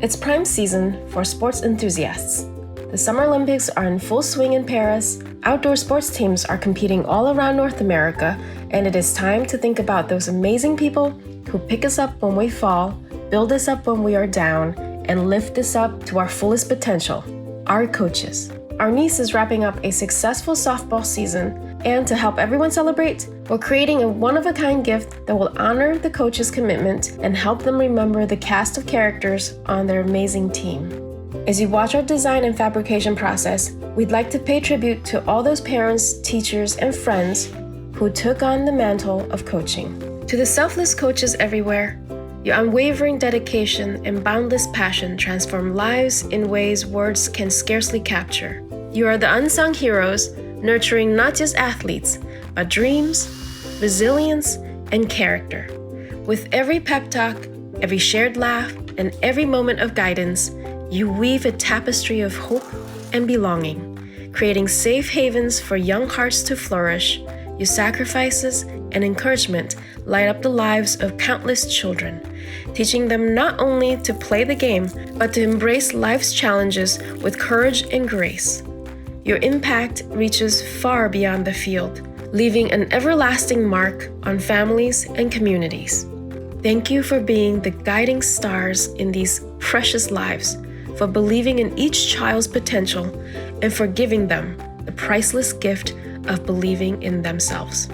It's prime season for sports enthusiasts. The Summer Olympics are in full swing in Paris, outdoor sports teams are competing all around North America, and it is time to think about those amazing people who pick us up when we fall, build us up when we are down, and lift us up to our fullest potential, our coaches. Our niece is wrapping up a successful softball season, and to help everyone celebrate, we're creating a one-of-a-kind gift that will honor the coaches' commitment and help them remember the cast of characters on their amazing team. As you watch our design and fabrication process, we'd like to pay tribute to all those parents, teachers, and friends who took on the mantle of coaching. To the selfless coaches everywhere, your unwavering dedication and boundless passion transform lives in ways words can scarcely capture. You are the unsung heroes, nurturing not just athletes, but dreams, resilience, and character. With every pep talk, every shared laugh, and every moment of guidance, you weave a tapestry of hope and belonging, creating safe havens for young hearts to flourish. Your sacrifices and encouragement light up the lives of countless children, teaching them not only to play the game, but to embrace life's challenges with courage and grace. Your impact reaches far beyond the field, leaving an everlasting mark on families and communities. Thank you for being the guiding stars in these precious lives, for believing in each child's potential, and for giving them the priceless gift of believing in themselves.